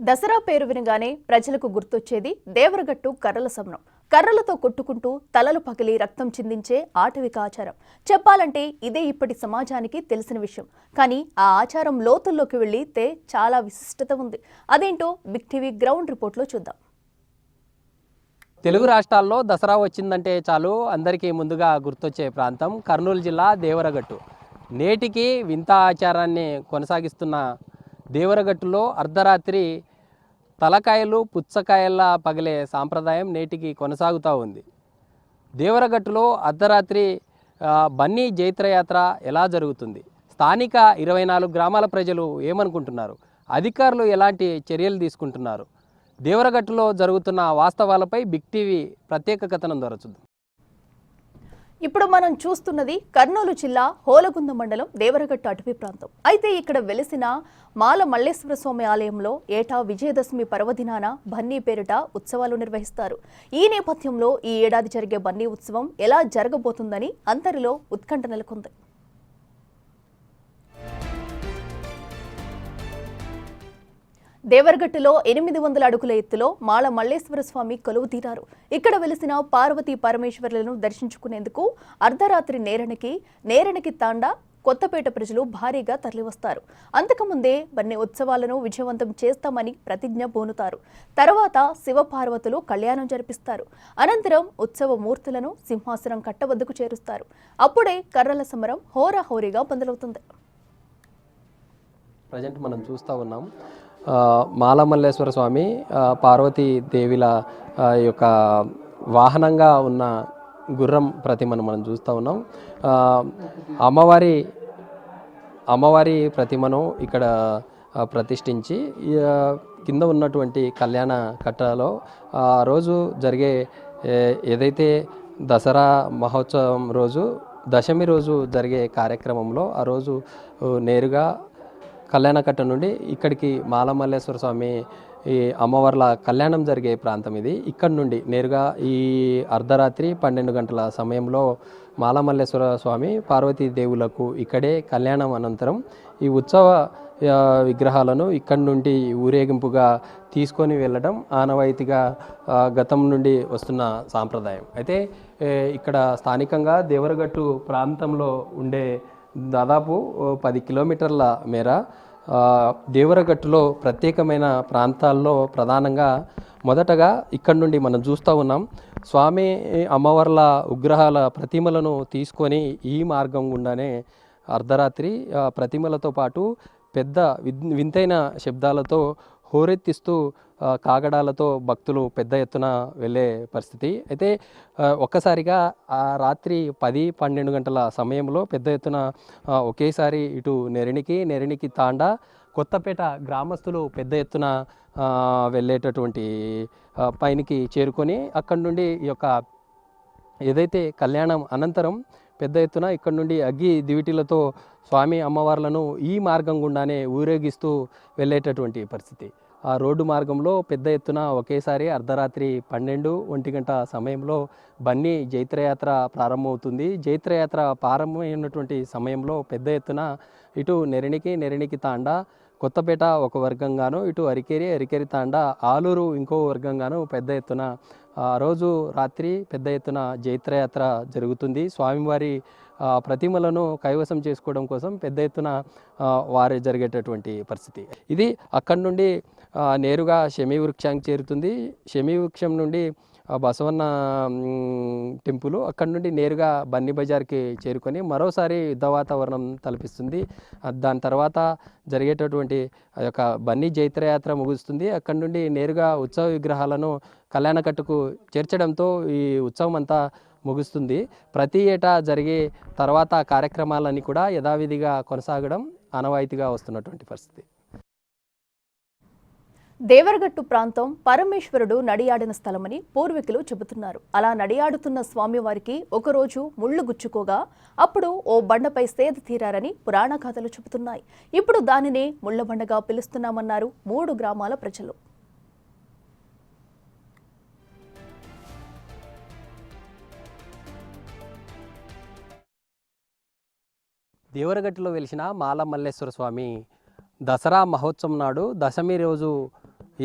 దసరా పేరు వినగానే ప్రజలకు గుర్తొచ్చేది దేవరగట్టు కర్రల సమరం. కర్రలతో కొట్టుకుంటూ తలలు పగిలి రక్తం చిందించే ఆటవిక ఆచారం. చెప్పాలంటే ఇదే ఇప్పటి సమాజానికి తెలిసిన విషయం. కానీ ఆ ఆచారం లోతుల్లోకి వెళ్లితే చాలా విశిష్టత ఉంది. అదేంటో బిగ్ టీవీ గ్రౌండ్ రిపోర్ట్లో చూద్దాం. తెలుగు రాష్ట్రాల్లో దసరా వచ్చిందంటే చాలు అందరికీ ముందుగా గుర్తొచ్చే ప్రాంతం కర్నూలు జిల్లా దేవరగట్టు. నేటికి వింత ఆచారాన్ని కొనసాగిస్తున్న దేవరగట్టులో అర్ధరాత్రి తలకాయలు పుచ్చకాయల్లా పగిలే సాంప్రదాయం నేటికి కొనసాగుతూ ఉంది. దేవరగట్టులో అర్ధరాత్రి బన్నీ జైత్రయాత్ర ఎలా జరుగుతుంది? స్థానిక 24 గ్రామాల ప్రజలు ఏమనుకుంటున్నారు? అధికారులు ఎలాంటి చర్యలు తీసుకుంటున్నారు? దేవరగట్టులో జరుగుతున్న వాస్తవాలపై బిగ్ టీవీ ప్రత్యేక కథనం ద్వారా చూద్దాం. ఇప్పుడు మనం చూస్తున్నది కర్నూలు జిల్లా హోలగుంద మండలం దేవరగట్టు అటవీ ప్రాంతం. అయితే ఇక్కడ వెలిసిన మాల మల్లేశ్వర స్వామి ఆలయంలో ఏటా విజయదశమి పర్వదినాన బన్నీ పేరిట ఉత్సవాలు నిర్వహిస్తారు. ఈ నేపథ్యంలో ఈ ఏడాది జరిగే బన్నీ ఉత్సవం ఎలా జరగబోతుందని అందరిలో ఉత్కంఠ నెలకొంది. దేవరగట్టులో 800 అడుగుల ఎత్తులో మాల మల్లేశ్వర స్వామి కొలువు తీరారు. ఇక్కడ వెలిసిన పార్వతీ పరమేశ్వరులను దర్శించుకునేందుకు అర్ధరాత్రి నేరణకి తాండా కొత్తపేట ప్రజలు భారీగా తరలివస్తారు. అంతకుముందే బన్నీ ఉత్సవాలను విజయవంతం చేస్తామని ప్రతిజ్ఞ బూనుతారు. తర్వాత శివపార్వతులు కళ్యాణం జరిపిస్తారు. అనంతరం ఉత్సవ మూర్తులను సింహాసనం కట్టవద్దకు చేరుస్తారు. అప్పుడే కర్రల సమరం హోరాహోరీగా మొదలవుతుంది. ప్రజెంట్ మనం చూస్తూ ఉన్నాం మాల మల్లేశ్వర స్వామి పార్వతీ దేవిల యొక్క వాహనంగా ఉన్న గుర్రం ప్రతిమను మనం చూస్తూ ఉన్నాం. అమ్మవారి ప్రతిమను ఇక్కడ ప్రతిష్ఠించి కింద ఉన్నటువంటి కళ్యాణ కట్టలో ఆ రోజు జరిగే ఏదైతే దసరా మహోత్సవం రోజు దశమి రోజు జరిగే కార్యక్రమంలో ఆ రోజు నేరుగా కళ్యాణకట్ట నుండి ఇక్కడికి మాల మల్లేశ్వర స్వామి ఈ అమ్మవార్ల కళ్యాణం జరిగే ప్రాంతం ఇది. ఇక్కడి నుండి నేరుగా ఈ అర్ధరాత్రి 12 గంటల సమయంలో మాల మల్లేశ్వర స్వామి పార్వతీదేవులకు ఇక్కడే కళ్యాణం అనంతరం ఈ ఉత్సవ విగ్రహాలను ఇక్కడి నుండి ఊరేగింపుగా తీసుకొని వెళ్ళడం ఆనవాయితీగా గతం నుండి వస్తున్న సాంప్రదాయం. అయితే ఇక్కడ స్థానికంగా దేవరగట్టు ప్రాంతంలో ఉండే దాదాపు 10 కిలోమీటర్ల మేర దేవరగట్టులో ప్రత్యేకమైన ప్రాంతాల్లో ప్రధానంగా మొదటగా ఇక్కడ నుండి మనం చూస్తూ ఉన్నాం స్వామి అమ్మవార్ల విగ్రహాల ప్రతిమలను తీసుకొని ఈ మార్గం గుండానే అర్ధరాత్రి ప్రతిమలతో పాటు పెద్ద వింతైన శబ్దాలతో హోరెత్తిస్తూ కాగడాలతో భక్తులు పెద్ద ఎత్తున వెళ్ళే పరిస్థితి. అయితే ఒక్కసారిగా ఆ రాత్రి 10-12 గంటల సమయంలో పెద్ద ఎత్తున ఒకేసారి ఇటు నెరణికి తాండా కొత్తపేట గ్రామస్తులు పెద్ద ఎత్తున వెళ్ళేటటువంటి పైనికి చేరుకొని అక్కడి నుండి ఈ యొక్క ఏదైతే కళ్యాణం అనంతరం పెద్ద ఎత్తున ఇక్కడ నుండి అగ్గి దివిటీలతో స్వామి అమ్మవార్లను ఈ మార్గం గుండానే ఊరేగిస్తూ వెళ్ళేటటువంటి పరిస్థితి. ఆ రోడ్డు మార్గంలో పెద్ద ఎత్తున ఒకేసారి అర్ధరాత్రి 12-1 గంట సమయంలో బన్నీ జైత్రయాత్ర ప్రారంభమవుతుంది. జైత్రయాత్ర ప్రారంభమైనటువంటి సమయంలో పెద్ద ఎత్తున ఇటు నెరణికి తాండా కొత్తపేట ఒక వర్గంగాను, ఇటు అరికేరి తాండా ఆలూరు ఇంకో వర్గంగాను పెద్ద ఎత్తున ఆ రోజు రాత్రి పెద్ద ఎత్తున జైత్రయాత్ర జరుగుతుంది. స్వామివారి ప్రతిమలను కైవసం చేసుకోవడం కోసం పెద్ద ఎత్తున వారి జరిగేటటువంటి పరిస్థితి ఇది. అక్కడి నుండి నేరుగా శమీ వృక్షానికి చేరుతుంది. శమీ వృక్షం నుండి బసవన్న టెంపుల్, అక్కడి నుండి నేరుగా బన్నీ బజార్కి చేరుకొని మరోసారి యుద్ధ వాతావరణం తలపిస్తుంది. దాని తర్వాత జరిగేటటువంటి ఆ యొక్క బన్నీ జైత్రయాత్ర ముగుస్తుంది. అక్కడి నుండి నేరుగా ఉత్సవ విగ్రహాలను కళ్యాణకట్టుకు చేర్చడంతో ఈ ఉత్సవం అంతా ముగుస్తుంది. ప్రతి ఏటా జరిగే తర్వాత కార్యక్రమాలన్నీ కూడా యథావిధిగా కొనసాగడం ఆనవాయితీగా వస్తున్నటువంటి పరిస్థితి. దేవరగట్టు ప్రాంతం పరమేశ్వరుడు నడియాడిన స్థలమని పూర్వీకులు చెబుతున్నారు. అలా నడియాడుతున్న స్వామివారికి ఒకరోజు ముళ్ళు గుచ్చుకోగా అప్పుడు ఓ బండపై సేద తీరారని పురాణ కథలు చెబుతున్నాయి. ఇప్పుడు దానినే ముళ్ళబండగా పిలుస్తున్నామన్నారు 3 గ్రామాల ప్రజలు. దేవరగట్టులో వెలిసిన మాల మల్లేశ్వర స్వామి దసరా మహోత్సవం నాడు దశమి రోజు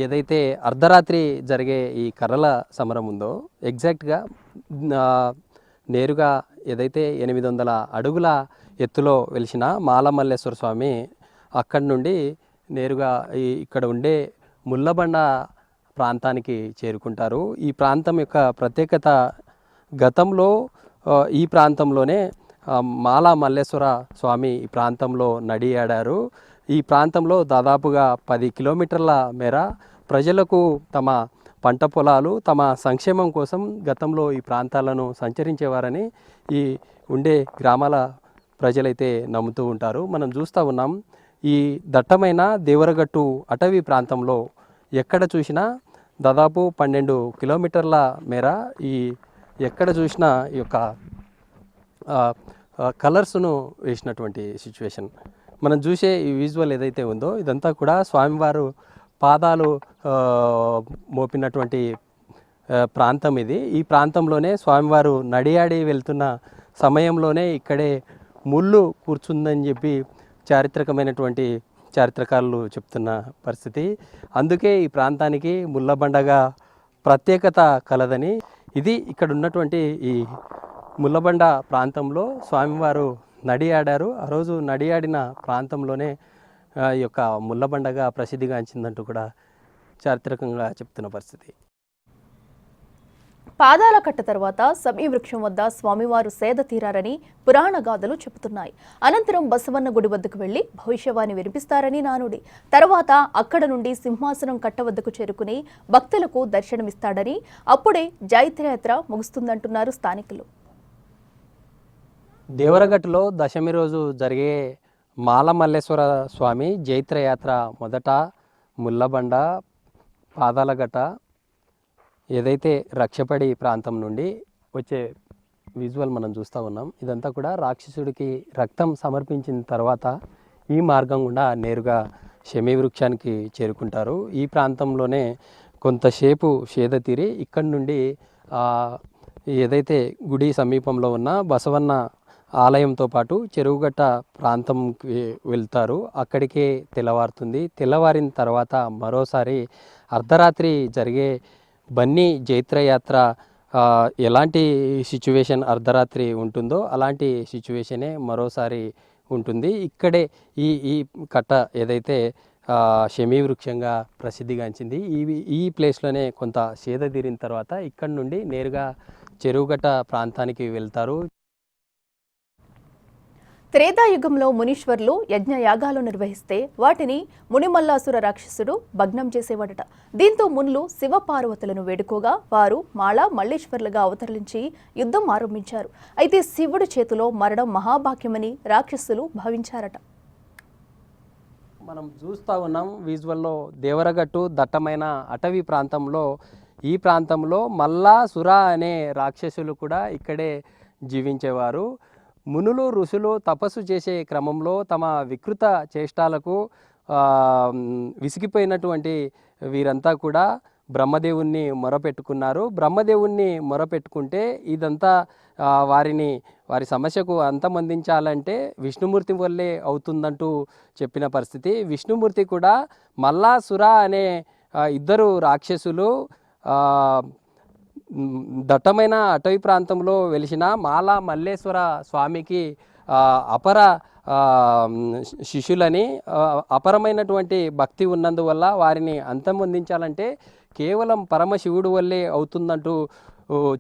ఏదైతే అర్ధరాత్రి జరిగే ఈ కర్రల సమరం ఉందో ఎగ్జాక్ట్గా నేరుగా ఏదైతే 800 అడుగుల ఎత్తులో వెలిసిన మాలమల్లేశ్వర స్వామి అక్కడి నుండి నేరుగా ఇక్కడ ఉండే ముళ్ళబండ ప్రాంతానికి చేరుకుంటారు. ఈ ప్రాంతం యొక్క ప్రత్యేకత గతంలో ఈ ప్రాంతంలోనే మాలా మల్లేశ్వర స్వామి ఈ ప్రాంతంలో నడియాడారు. ఈ ప్రాంతంలో దాదాపుగా 10 కిలోమీటర్ల మేర ప్రజలకు తమ పంట పొలాలు తమ సంక్షేమం కోసం గతంలో ఈ ప్రాంతాలను సంచరించేవారని ఈ ఉండే గ్రామాల ప్రజలైతే నమ్ముతూ ఉంటారు. మనం చూస్తూ ఉన్నాం ఈ దట్టమైన దేవరగట్టు అటవీ ప్రాంతంలో ఎక్కడ చూసినా దాదాపు 12 కిలోమీటర్ల మేర ఈ ఎక్కడ చూసినా ఈ యొక్క కలర్స్ను వేసినటువంటి సిచ్యువేషన్. మనం చూసే ఈ విజువల్ ఏదైతే ఉందో ఇదంతా కూడా స్వామివారు పాదాలు మోపినటువంటి ప్రాంతం ఇది. ఈ ప్రాంతంలోనే స్వామివారు నడియాడి వెళ్తున్న సమయంలోనే ఇక్కడే ముళ్ళు కూర్చుందని చెప్పి చారిత్రకారులు చెప్తున్న పరిస్థితి. అందుకే ఈ ప్రాంతానికి ముళ్ళబండగా ప్రత్యేకత కలదని. ఇది ఇక్కడ ఉన్నటువంటి ఈ ముళ్ళబండ ప్రాంతంలో స్వామివారు నడియాడారు. ఆ రోజు నడియాడిన ప్రాంతంలోనే ఈ యొక్క ముళ్ళబండగా ప్రసిద్ధిగాంచిందంటూ కూడా చారిత్రకంగా చెప్తున్న పరిస్థితి. పాదాల కట్ట తర్వాత సమీ వృక్షం వద్ద స్వామివారు సేద తీరారని పురాణ గాథలు చెబుతున్నాయి. అనంతరం బసవన్న గుడి వద్దకు వెళ్లి భవిష్యవాణి వినిపిస్తారని నానుడి. తర్వాత అక్కడ నుండి సింహాసనం కట్ట వద్దకు చేరుకుని భక్తులకు దర్శనమిస్తాడని, అప్పుడే జైత్రయాత్ర ముగుస్తుందంటున్నారు స్థానికులు. దేవరగట్టులో దశమి రోజు జరిగే మాలమల్లేశ్వర స్వామి జైత్రయాత్ర మొదట ముళ్ళబండ పాదాలగట్ట ఏదైతే రక్షపడి ప్రాంతం నుండి వచ్చే విజువల్ మనం చూస్తూ ఉన్నాం. ఇదంతా కూడా రాక్షసుడికి రక్తం సమర్పించిన తర్వాత ఈ మార్గం గుండా నేరుగా శమీ వృక్షానికి చేరుకుంటారు. ఈ ప్రాంతంలోనే కొంతసేపు సేద తీరి ఇక్కడి నుండి ఏదైతే గుడి సమీపంలో ఉన్న బసవన్న ఆలయంతో పాటు చెరువుగట్ట ప్రాంతంకి వెళ్తారు. అక్కడికే తెల్లవారుతుంది. తెల్లవారిన తర్వాత మరోసారి అర్ధరాత్రి జరిగే బన్నీ జైత్రయాత్ర ఎలాంటి సిచ్యువేషన్ అర్ధరాత్రి ఉంటుందో అలాంటి సిచ్యువేషనే మరోసారి ఉంటుంది. ఇక్కడే ఈ కట్ట ఏదైతే శమీ వృక్షంగా ప్రసిద్ధిగాంచింది ఈ ప్లేస్లోనే కొంత సేద తీరిన తర్వాత ఇక్కడి నుండి నేరుగా చెరువుగట్ట ప్రాంతానికి వెళ్తారు. త్రేతాయుగంలో మునీశ్వర్లు యజ్ఞయాగాలు నిర్వహిస్తే వాటిని మునిమల్లాసుర రాక్షసుడు భగ్నం చేసేవాడట. దీంతో మునులు శివపార్వతులను వేడుకోగా వారు మాళ మల్లేశ్వర్లుగా అవతరించి యుద్ధం ఆరంభించారు. అయితే శివుడి చేతిలో మరణం మహాభాగ్యమని రాక్షసులు భావించారట. మనం చూస్తూ ఉన్నాం విజువల్లో దేవరగట్టు దట్టమైన అటవీ ప్రాంతంలో ఈ ప్రాంతంలో మల్లాసుర అనే రాక్షసులు కూడా ఇక్కడే జీవించేవారు. మునులు ఋషులు తపస్సు చేసే క్రమంలో తమ వికృత చేష్టాలకు విసిగిపోయినటువంటి వీరంతా కూడా బ్రహ్మదేవుణ్ణి మొరపెట్టుకున్నారు. బ్రహ్మదేవుణ్ణి మొరపెట్టుకుంటే ఇదంతా వారి సమస్యకు అంతమందించాలంటే విష్ణుమూర్తి వల్లే అవుతుందంటూ చెప్పిన పరిస్థితి. విష్ణుమూర్తి కూడా మల్లాసుర అనే ఇద్దరు రాక్షసులు దట్టమైన అటవీ ప్రాంతంలో వెలిసిన మాలా మల్లేశ్వర స్వామికి అపర శిష్యులని అపరమైనటువంటి భక్తి ఉన్నందువల్ల వారిని అంతమొందించాలంటే కేవలం పరమశివుడు వల్లే అవుతుందంటూ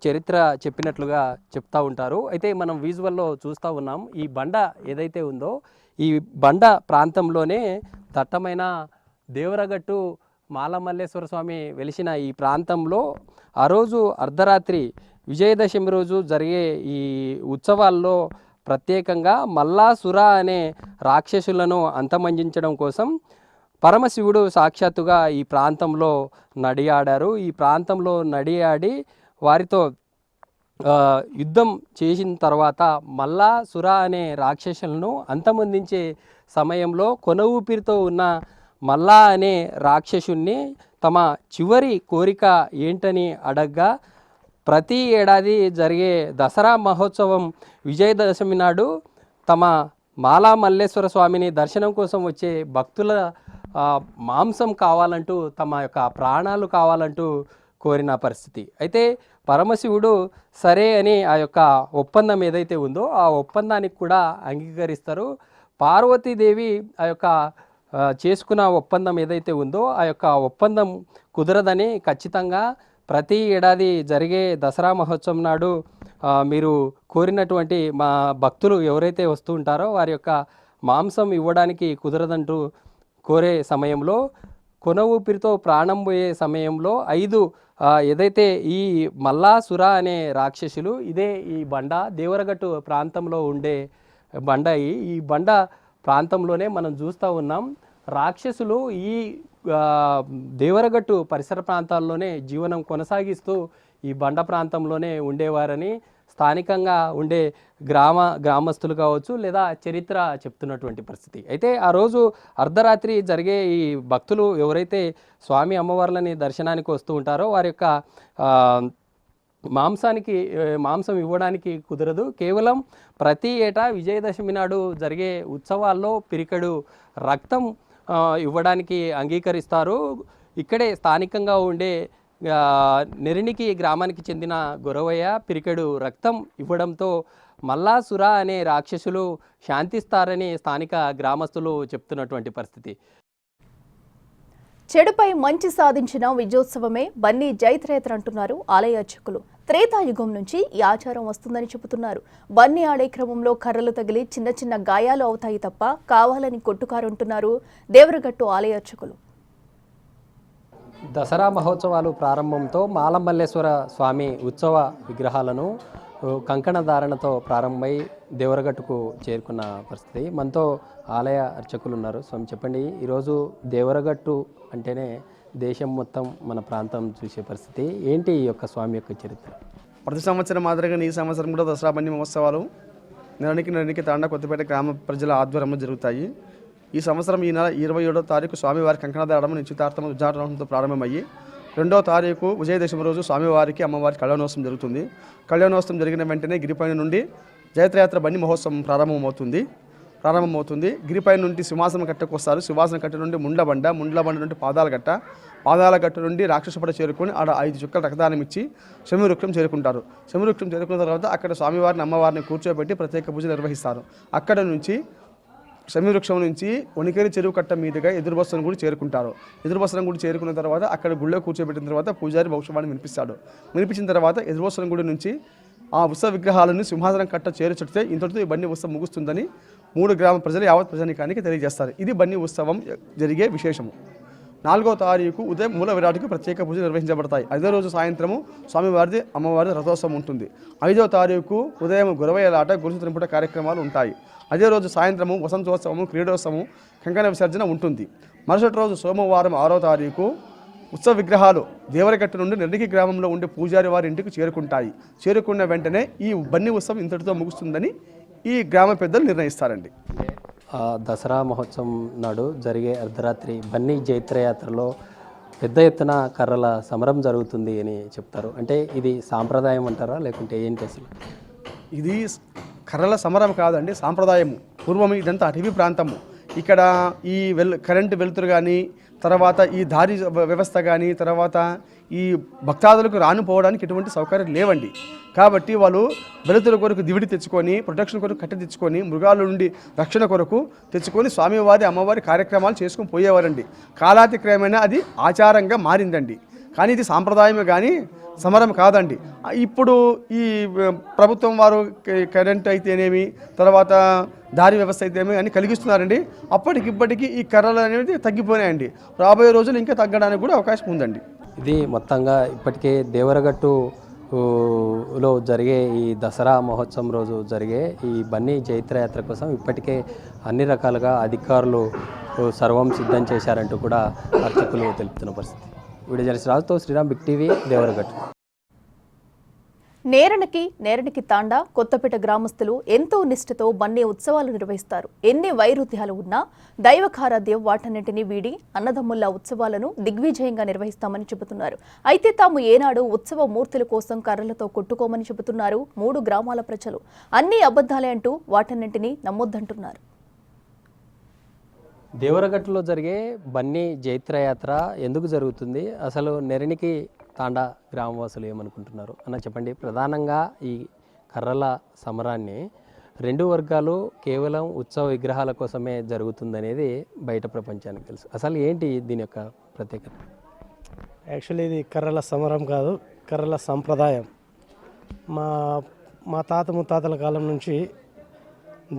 చరిత్ర చెప్పినట్లుగా చెప్తూ ఉంటారు. అయితే మనం విజువల్లో చూస్తూ ఉన్నాం. ఈ బండ ఏదైతే ఉందో ఈ బండ ప్రాంతంలోనే దట్టమైన దేవరగట్టు మాలమల్లేశ్వర స్వామి వెలిసిన ఈ ప్రాంతంలో ఆ రోజు అర్ధరాత్రి విజయదశమి రోజు జరిగే ఈ ఉత్సవాల్లో ప్రత్యేకంగా మల్లాసుర అనే రాక్షసులను అంతమందించడం కోసం పరమశివుడు సాక్షాత్తుగా ఈ ప్రాంతంలో నడియాడారు. ఈ ప్రాంతంలో నడియాడి వారితో యుద్ధం చేసిన తర్వాత మల్లాసుర అనే రాక్షసులను అంతమొందించే సమయంలో కొన ఊపిరితో ఉన్న మల్లా అనే రాక్షసుణ్ణి తమ చివరి కోరిక ఏంటని అడగ్గా ప్రతి ఏడాది జరిగే దసరా మహోత్సవం విజయదశమి నాడు తమ మాలా మల్లేశ్వర స్వామిని దర్శనం కోసం వచ్చే భక్తుల మాంసం కావాలంటూ తమ యొక్క ప్రాణాలు కావాలంటూ కోరిన పరిస్థితి. అయితే పరమశివుడు సరే అని ఆ యొక్క ఒప్పందం ఏదైతే ఉందో ఆ ఒప్పందానికి కూడా అంగీకరిస్తారు. పార్వతీదేవి ఆ యొక్క చేసుకున్న ఒప్పందం ఏదైతే ఉందో ఆ యొక్క ఒప్పందం కుదరదని ఖచ్చితంగా ప్రతి ఏడాది జరిగే దసరా మహోత్సవం నాడు మీరు కోరినటువంటి మా భక్తులు ఎవరైతే వస్తూ ఉంటారో వారి యొక్క మాంసం ఇవ్వడానికి కుదరదంటూ కోరే సమయంలో కొన ఊపిరితో ప్రాణం పోయే సమయంలో 5 ఏదైతే ఈ మల్లాసుర అనే రాక్షసులు ఇదే ఈ బండ దేవరగట్టు ప్రాంతంలో ఉండే బండ ఈ బండ ప్రాంతంలోనే మనం చూస్తూ ఉన్నాం. రాక్షసులు ఈ దేవరగట్టు పరిసర ప్రాంతాల్లోనే జీవనం కొనసాగిస్తూ ఈ బండ ప్రాంతంలోనే ఉండేవారని స్థానికంగా ఉండే గ్రామస్తులు కావచ్చు లేదా చరిత్ర చెప్తున్నటువంటి పరిస్థితి. అయితే ఆ రోజు అర్ధరాత్రి జరిగే ఈ భక్తులు ఎవరైతే స్వామి అమ్మవార్లని దర్శనానికి వస్తూ ఉంటారో వారి యొక్క మాంసం ఇవ్వడానికి కుదరదు. కేవలం ప్రతి ఏటా విజయదశమి నాడు జరిగే ఉత్సవాల్లో పిరికెడు రక్తం ఇవ్వడానికి అంగీకరిస్తారు. ఇక్కడే స్థానికంగా ఉండే నెరినికి గ్రామానికి చెందిన గొరవయ్య పిరికెడు రక్తం ఇవ్వడంతో మల్లాసుర అనే రాక్షసులు శాంతిస్తారని స్థానిక గ్రామస్తులు చెప్తున్నటువంటి పరిస్థితి. చెడుపై మంచి సాధించిన విజయోత్సవమే బన్నీ జైత్రయాత్ర అంటున్నారు ఆలయ అర్చకులు. త్రేతాయుగం నుంచి ఈ ఆచారం వస్తుందని చెబుతున్నారు. బన్నీ ఆడే క్రమంలో కర్రలు తగిలి చిన్న చిన్న గాయాలు అవుతాయి తప్ప కావాలని కొట్టుకారంటున్నారు దేవరగట్టు ఆలయ అర్చకులు. దసరా మహోత్సవాలు ప్రారంభంతో మాలమల్లేశ్వర స్వామి ఉత్సవ విగ్రహాలను కంకణ ధారణతో ప్రారంభమై దేవరగట్టుకు చేరుకున్న పరిస్థితి. మనతో ఆలయ అర్చకులు ఉన్నారు. స్వామి చెప్పండి, ఈరోజు దేవరగట్టు అంటేనే దేశం మొత్తం మన ప్రాంతం చూసే పరిస్థితి ఏంటి ఈ యొక్క స్వామి యొక్క చరిత్ర? ప్రతి సంవత్సరం మాదిరిగా ఈ సంవత్సరం కూడా దసరా బన్నీ మహోత్సవాలు నెలనికి తాండా కొత్తపేట గ్రామ ప్రజల ఆధ్వర్యంలో జరుగుతాయి. ఈ సంవత్సరం ఈ నెల 27వ తారీఖు స్వామివారి కంకణదారడం నిశ్చితార్థం ఉద్ఘాటనంతో ప్రారంభమయ్యి 2వ తారీఖు విజయదశమి రోజు స్వామివారికి అమ్మవారికి కళ్యాణోత్సవం జరుగుతుంది. కళ్యాణోత్సవం జరిగిన వెంటనే గిరిపైన నుండి జైత్రయాత్ర బండి మహోత్సవం ప్రారంభమవుతుంది. గిరిపై నుండి సింహాసనం కట్టకు వస్తారు. సింహాసనం కట్ట నుండి ముండ్ల బండ నుండి పాదాల గట్ట నుండి రాక్షసపడ చేరుకొని ఆడ 5 చుక్కల రక్తదానం ఇచ్చి శమివృక్షం చేరుకుంటారు. శమివృక్షం చేరుకున్న తర్వాత అక్కడ స్వామివారిని అమ్మవారిని కూర్చోబెట్టి ప్రత్యేక పూజ నిర్వహిస్తారు. అక్కడ నుంచి శమివృక్షం నుంచి వణికేరి చెరువు కట్ట మీదుగా ఎదురుబస్సరం కూడా చేరుకుంటారు. ఎదురుబస్సరం కూడా చేరుకున్న తర్వాత అక్కడ గుళ్ళో కూర్చోబెట్టిన తర్వాత పూజారి భవిష్యవాణి వినిపించిన తర్వాత ఎదురుబస్సరం గుడి నుంచి ఆ ఉత్సవ విగ్రహాలను సింహాసనం కట్ట చేర్చుడితే ఇంతటితో ఈ బన్నీ ఉత్సవం ముగుస్తుందని 3 గ్రామ ప్రజలు యావత్ ప్రజానికానికి తెలియజేస్తారు. ఇది బన్నీ ఉత్సవం జరిగే విశేషము. 4వ తారీఖు ఉదయం మూల విరాటికి ప్రత్యేక పూజలు నిర్వహించబడతాయి. 5వ రోజు సాయంత్రము స్వామివారిది అమ్మవారిది రథోత్సవం ఉంటుంది. 5వ తారీఖు ఉదయం గురవయ్యలాట గురుసు త్రింపుట కార్యక్రమాలు ఉంటాయి. అదే రోజు సాయంత్రము వసంతోత్సవము, క్రీడోత్సవము, కంకణ విసర్జన ఉంటుంది. మరుసటి రోజు సోమవారం 6వ తారీఖు ఉత్సవ విగ్రహాలు దేవరగట్టు నుండి నెల్లికి గ్రామంలో ఉండే పూజారి వారి ఇంటికి చేరుకుంటాయి. చేరుకున్న వెంటనే ఈ బన్నీ ఉత్సవం ఇంతటితో ముగుస్తుందని ఈ గ్రామ పెద్దలు నిర్ణయిస్తారండి. దసరా మహోత్సవం నాడు జరిగే అర్ధరాత్రి బన్నీ జైత్రయాత్రలో పెద్ద ఎత్తున కర్రల సమరం జరుగుతుంది అని చెప్తారు. అంటే ఇది సాంప్రదాయం అంటారా లేకుంటే ఏంటి అసలు? ఇది కర్రల సమరం కాదండి, సాంప్రదాయము. పూర్వం ఇదంతా అటవీ ప్రాంతము. ఇక్కడ ఈ కరెంటు వెలుతురు కానీ, తర్వాత ఈ దారి వ్యవస్థ కానీ, తర్వాత ఈ భక్తాదులకు రానుపోవడానికి ఎటువంటి సౌకర్యం లేవండి. కాబట్టి వాళ్ళు వెలుతురు కొరకు దివిడి తెచ్చుకొని, ప్రొటెక్షన్ కొరకు కట్టె తెచ్చుకొని, మృగాల నుండి రక్షణ కొరకు తెచ్చుకొని స్వామివారి అమ్మవారి కార్యక్రమాలు చేసుకొని పోయేవారండి. కాలాతిక్రమేణా అది ఆచారంగా మారిందండి. కానీ ఇది సాంప్రదాయమే కానీ సమరం కాదండి. ఇప్పుడు ఈ ప్రభుత్వం వారు కరెంట్ అయితేనేమి, తర్వాత దారి వ్యవస్థ అయితేనేమి అని కలిగిస్తున్నారండి. అప్పటికిప్పటికీ ఈ కర్రలు అనేది తగ్గిపోయాయండి. రాబోయే రోజులు ఇంకా తగ్గడానికి కూడా అవకాశం ఉందండి. ఇది మొత్తంగా ఇప్పటికే దేవరగట్టులో జరిగే ఈ దసరా మహోత్సవం రోజు జరిగే ఈ బన్నీ జైత్రయాత్ర కోసం ఇప్పటికే అన్ని రకాలుగా అధికారులు సర్వం సిద్ధం చేశారంటూ కూడా అర్చకులు తెలుపుతున్న పరిస్థితి. వీడియో జర్నలిస్ట్ రాజుతో శ్రీరామ్, బిగ్ టీవీ, దేవరగట్టు. నేరణకి తాండా కొత్తపేట గ్రామస్తులు ఎంతో నిష్ఠతో బన్నీ ఉత్సవాలు నిర్వహిస్తారు. ఎన్ని వైరుధ్యాలు ఉన్నా దైవకారాధ్యం వాటన్నింటినీ వీడి అన్నదమ్ముల ఉత్సవాలను దిగ్విజయంగా నిర్వహిస్తామని చెబుతున్నారు. అయితే తాము ఏనాడు ఉత్సవ మూర్తుల కోసం కర్రలతో కొట్టుకోమని చెబుతున్నారు 3 గ్రామాల ప్రజలు. అన్ని అబద్ధాలే అంటూ వాటన్నింటినీ నమ్మొద్దంటున్నారు. దేవరగట్టులో జరిగే బన్నీ జైత్రయాత్ర ఎందుకు జరుగుతుంది, అసలు నెరణికి తాండా గ్రామవాసులు ఏమనుకుంటున్నారు అన్న చెప్పండి. ప్రధానంగా ఈ కర్రల సమరాన్ని రెండు వర్గాలు కేవలం ఉత్సవ విగ్రహాల కోసమే జరుగుతుందనేది బయట ప్రపంచానికి తెలుసు. అసలు ఏంటి దీని యొక్క ప్రత్యేకత? యాక్చువల్లీ ఇది కర్రల సమరం కాదు, కర్రల సంప్రదాయం. మా మా తాత ముత్తాతల కాలం నుంచి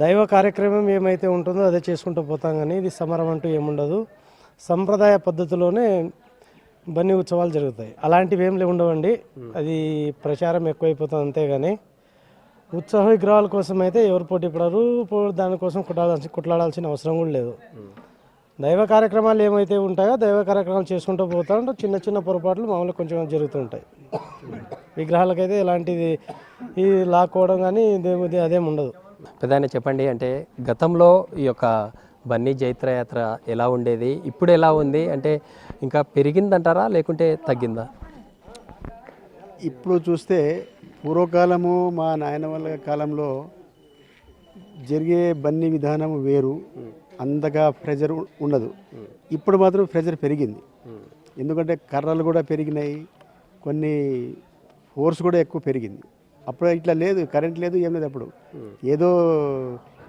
దైవ కార్యక్రమం ఏమైతే ఉంటుందో అదే చేసుకుంటూ పోతాం, కానీ ఇది సమరం అంటూ ఏముండదు. సంప్రదాయ పద్ధతిలోనే బన్నీ ఉత్సవాలు జరుగుతాయి. అలాంటివి ఏం ఉండవండి, అది ప్రచారం ఎక్కువైపోతుంది అంతేగాని ఉత్సవ విగ్రహాల కోసం అయితే ఎవరు పోటీ పడరు, దానికోసం కుట్లాడాల్సిన అవసరం కూడా లేదు. దైవ కార్యక్రమాలు ఏమైతే ఉంటాయో దైవ కార్యక్రమాలు చేసుకుంటూ పోతారు. చిన్న చిన్న పొరపాట్లు మామూలుగా కొంచెం జరుగుతూ ఉంటాయి. విగ్రహాలకైతే ఎలాంటిది ఈ లాక్కోవడం కానీ అదేం ఉండదు. పెద్దాయన చెప్పండి, అంటే గతంలో ఈ యొక్క బన్నీ జైత్రయాత్ర ఎలా ఉండేది, ఇప్పుడు ఎలా ఉంది, అంటే ఇంకా పెరిగిందంటారా లేకుంటే తగ్గిందా? ఇప్పుడు చూస్తే పూర్వకాలము మా నాయన వాళ్ళ కాలంలో జరిగే బన్నీ విధానం వేరు, అంతగా ప్రెజర్ ఉండదు. ఇప్పుడు మాత్రం ప్రెజర్ పెరిగింది, ఎందుకంటే కర్రలు కూడా పెరిగినాయి, కొన్ని ఫోర్స్ కూడా ఎక్కువ పెరిగింది. అప్పుడు ఇట్లా లేదు, కరెంట్ లేదు, ఏం లేదు. అప్పుడు ఏదో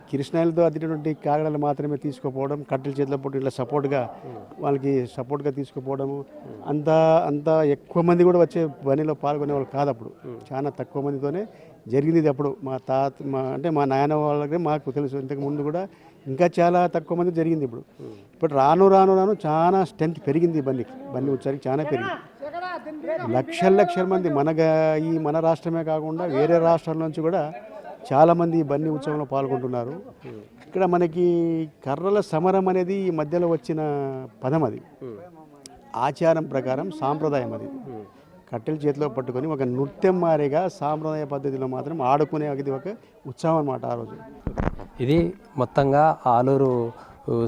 కిరసనాయలతో అద్దినటువంటి కాగడాలు మాత్రమే తీసుకుపోవడం, కట్టెల చేతిలో పుట్టి ఇట్లా సపోర్ట్గా వాళ్ళకి సపోర్ట్గా తీసుకుపోవడము. అంత ఎక్కువ మంది కూడా వచ్చే పనిలో పాల్గొనే వాళ్ళు కాదు. అప్పుడు చాలా తక్కువ మందితోనే జరిగింది ఇది. అప్పుడు మా నాయన వాళ్ళకి మాకు తెలుసు, ఇంతకు ముందు కూడా ఇంకా చాలా తక్కువ మంది జరిగింది. ఇప్పుడు రాను చాలా స్ట్రెంత్ పెరిగింది. బన్నీ ఉత్సవానికి చాలా పెరిగింది. లక్షల మంది మన రాష్ట్రమే కాకుండా వేరే రాష్ట్రాల నుంచి కూడా చాలామంది ఈ బన్నీ ఉత్సవంలో పాల్గొంటున్నారు. ఇక్కడ మనకి కర్రల సమరం అనేది ఈ మధ్యలో వచ్చిన పదం, అది ఆచారం ప్రకారం సాంప్రదాయం. అది కట్టెల చేతిలో పట్టుకొని ఒక నృత్యం మారిగా సాంప్రదాయ పద్ధతిలో మాత్రం ఆడుకునే ఒక ఉత్సవం అన్నమాట ఆ రోజు. ఇది మొత్తంగా ఆలూరు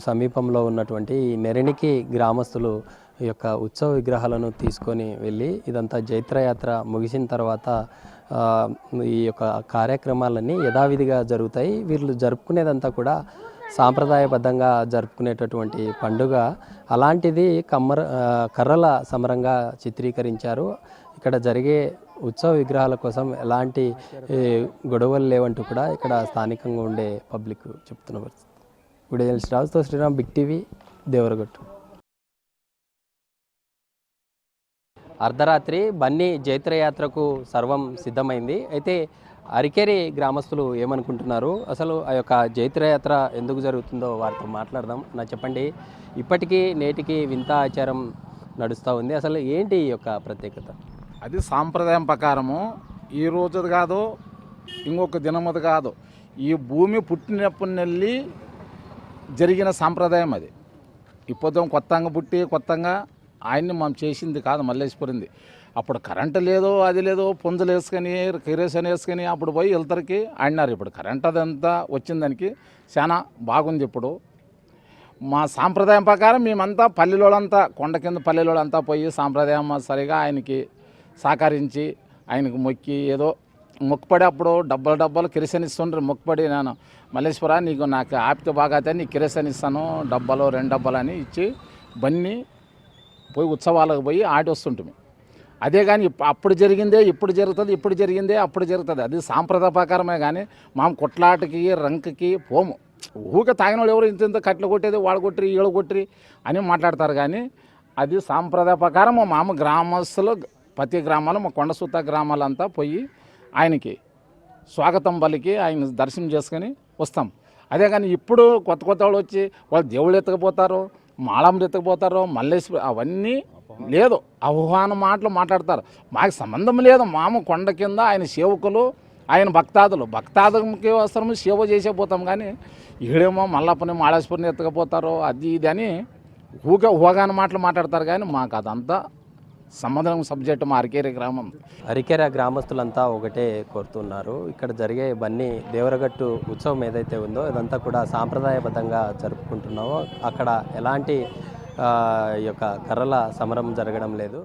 సమీపంలో ఉన్నటువంటి నెరణికి గ్రామస్తులు ఈ యొక్క ఉత్సవ విగ్రహాలను తీసుకొని వెళ్ళి ఇదంతా జైత్రయాత్ర ముగిసిన తర్వాత ఈ యొక్క కార్యక్రమాలన్నీ యథావిధిగా జరుగుతాయి. వీళ్ళు జరుపుకునేదంతా కూడా సాంప్రదాయబద్ధంగా జరుపుకునేటటువంటి పండుగ. అలాంటిది కర్రల సమరంగా చిత్రీకరించారు. ఇక్కడ జరిగే ఉత్సవ విగ్రహాల కోసం ఎలాంటి గొడవలు లేవంటూ కూడా ఇక్కడ స్థానికంగా ఉండే పబ్లిక్ చెప్తున్న పరిస్థితి. వీడియో రాజుతో శ్రీరామ్, బిగ్ టీవీ, దేవరగట్టు. అర్ధరాత్రి బన్నీ జైత్రయాత్రకు సర్వం సిద్ధమైంది. అయితే అరికేరి గ్రామస్తులు ఏమనుకుంటున్నారు, అసలు ఆ యొక్క జైత్రయాత్ర ఎందుకు జరుగుతుందో వారితో మాట్లాడదాం. చెప్పండి, ఇప్పటికీ నేటికి వింత ఆచారం నడుస్తూ ఉంది, అసలు ఏంటి ఈ యొక్క ప్రత్యేకత? అది సాంప్రదాయం ప్రకారము ఈ రోజుది కాదు, ఇంకొక దినమది కాదు, ఈ భూమి పుట్టినప్పటి నెల్లి జరిగిన సాంప్రదాయం అది. ఇప్పుడు కొత్తగా పుట్టి కొత్తగా ఆయన్ని మనం చేసింది కాదు, మల్లేశ్వరింది. అప్పుడు కరెంటు లేదు, అది లేదు, పుంజలు వేసుకొని కిరోసిన్ వేసుకొని అప్పుడు పోయి వెళ్తారికి ఆడినారు. ఇప్పుడు కరెంట్ అదంతా వచ్చిన దానికి చాలా బాగుంది. ఇప్పుడు మా సాంప్రదాయం ప్రకారం మేమంతా పల్లెలోళ్ళంతా, కొండ కింద పల్లెలోళ్ళంతా పోయి సాంప్రదాయం సరిగా ఆయనకి సహకరించి ఆయనకు మొక్కి ఏదో మొక్కుపడి అప్పుడు డబ్బాలు కిరోసిన్ ఇస్తుండ్రు. మొక్కుపడి నేను మల్లేశ్వర నాకు ఆపితే బాగా అయితే నీకు కిరోసిన్ ఇస్తాను, 2 డబ్బాలు అని ఇచ్చి బన్నీ పోయి ఉత్సవాలకు పోయి ఆడి వస్తుంటుంది. అదే కానీ అప్పుడు జరిగిందే ఇప్పుడు జరుగుతుంది, ఇప్పుడు జరిగిందే అప్పుడు జరుగుతుంది. అది సాంప్రదాయ ప్రకారమే కానీ మామ కొట్లాటకి రంకకి పోము. ఊరికే తాగిన వాళ్ళు ఎవరు ఇంత కట్లు కొట్టేది, వాడు కొట్టిరి వీళ్ళు కొట్టిరి అని మాట్లాడతారు. కానీ అది సాంప్రదాయ ప్రకారం మా మామ గ్రామస్తులు ప్రతి గ్రామాలు, మా కొండసూత గ్రామాలంతా పోయి ఆయనకి స్వాగతం పలికి ఆయన దర్శనం చేసుకొని వస్తాం. అదే కానీ ఇప్పుడు కొత్త వాళ్ళు వచ్చి వాళ్ళు దేవుళ్ళు ఎత్తకపోతారు, మాళంలు ఎత్తకపోతారు, మల్లేశ్వరి అవన్నీ లేదు, ఆహ్వాన మాటలు మాట్లాడతారు. మాకు సంబంధం లేదు. మామ కొండ కింద ఆయన సేవకులు, ఆయన భక్తాదులకి వస్తాము, సేవ చేసే పోతాం. కానీ ఈడేమో మల్లప్పని మాళేశ్వరిని ఎత్తకపోతారు, అది ఇది అని ఊగాన మాటలు మాట్లాడతారు. కానీ మాకు అదంతా సంబంధం సబ్జెక్టు మా అరికేరి గ్రామం. అరికేర గ్రామస్తులంతా ఒకటే కోరుతున్నారు, ఇక్కడ జరిగే బన్నీ దేవరగట్టు ఉత్సవం ఏదైతే ఉందో ఇదంతా కూడా సాంప్రదాయబద్ధంగా జరుపుకుంటున్నామో అక్కడ ఎలాంటి ఈ యొక్క కర్రల సమరం జరగడం లేదు.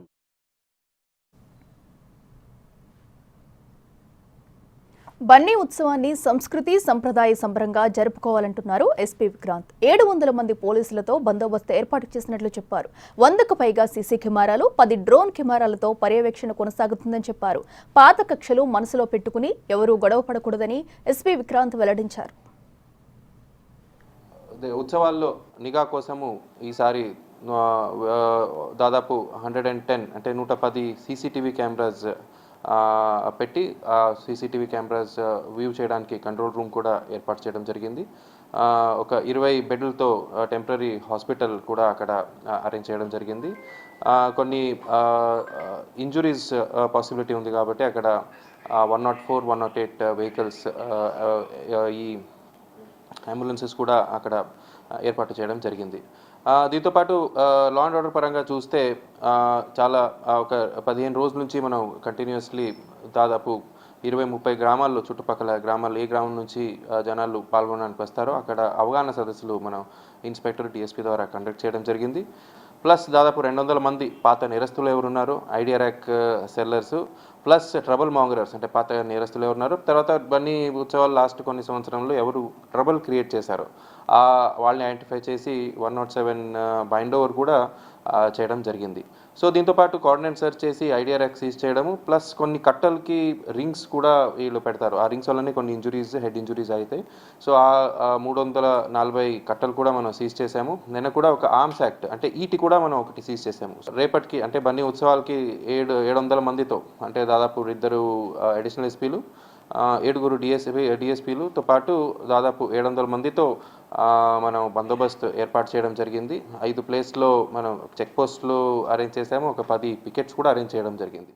బన్నీ ఉత్సవాన్ని సంస్కృతి సంప్రదాయ సంబరంగా జరుపుకోవాలంటున్నారు ఎస్పీ విక్రాంత్. 700 మంది పోలీసులతో బందోబస్తు ఏర్పాటు చేసినట్లు చెప్పారు. 100కు పైగా సీసీ కెమెరాలు, 10 డ్రోన్ కెమెరాలతో పర్యవేక్షణ కొనసాగుతుందని చెప్పారు. పాత కక్షలు మనసులో పెట్టుకుని ఎవరూ గొడవ పడకూడదని ఎస్పీ విక్రాంత్ వెల్లడించారు. ఉత్సవాల్లో నిఘా కోసము ఈసారి దాదాపు 110 అంటే 110 సీసీటీవీ కెమెరాస్ పెట్టి సీసీటీవీ కెమెరాస్ వ్యూ చేయడానికి కంట్రోల్ రూమ్ కూడా ఏర్పాటు చేయడం జరిగింది. ఒక 20 బెడ్లతో టెంపరీ హాస్పిటల్ కూడా అక్కడ అరేంజ్ చేయడం జరిగింది. కొన్ని ఇంజురీస్ పాసిబిలిటీ ఉంది కాబట్టి అక్కడ 104, 108 వెహికల్స్ ఈ అంబులెన్సెస్ కూడా అక్కడ ఏర్పాటు చేయడం జరిగింది. దీంతోపాటు లా అండ్ ఆర్డర్ పరంగా చూస్తే చాలా ఒక 15 రోజుల నుంచి మనం కంటిన్యూస్లీ దాదాపు 20-30 గ్రామాల్లో, చుట్టుపక్కల గ్రామాల్లో ఏ గ్రామం నుంచి జనాలు పాల్గొనడానికి వస్తారో అక్కడ అవగాహన సదస్సులు మనం ఇన్స్పెక్టర్ డిఎస్పీ ద్వారా కండక్ట్ చేయడం జరిగింది. ప్లస్ దాదాపు 200 మంది పాత నేరస్తులు ఎవరున్నారు, ఐడియా rack sellers, plus trouble mongers అంటే పాత నేరస్తులు ఎవరున్నారు, తర్వాత బన్నీ ఉత్సవాలు లాస్ట్ కొన్ని సంవత్సరంలో ఎవరు ట్రబుల్ క్రియేట్ చేశారో వాళ్ళని ఐడెంటిఫై చేసి 107 బైండ్ ఓవర్ కూడా చేయడం జరిగింది. సో దీంతోపాటు కోఆర్డినేట్ సెర్చ్ చేసి ఐడియా ర్యాక్ సీజ్ చేయడము, ప్లస్ కొన్ని కట్టలకి రింగ్స్ కూడా వీళ్ళు పెడతారు. ఆ రింగ్స్ వల్లనే కొన్ని ఇంజురీస్, హెడ్ ఇంజురీస్ అవుతాయి. సో ఆ 340 కట్టలు కూడా మనం సీజ్ చేసాము. నిన్న కూడా ఒక ఆర్మ్స్ యాక్ట్ అంటే ఈటి కూడా మనం ఒకటి సీజ్ చేసాము. రేపటికి అంటే బన్నీ ఉత్సవాలకి 700 మందితో అంటే దాదాపు 2 అడిషనల్ ఎస్పీలు, 7 డిఎస్పీలతో పాటు దాదాపు 700 మందితో మనం బందోబస్తు ఏర్పాటు చేయడం జరిగింది. 5 ప్లేస్లో మనం చెక్ పోస్టులు అరేంజ్ చేసాము, ఒక 10 పికెట్స్ కూడా అరేంజ్ చేయడం జరిగింది.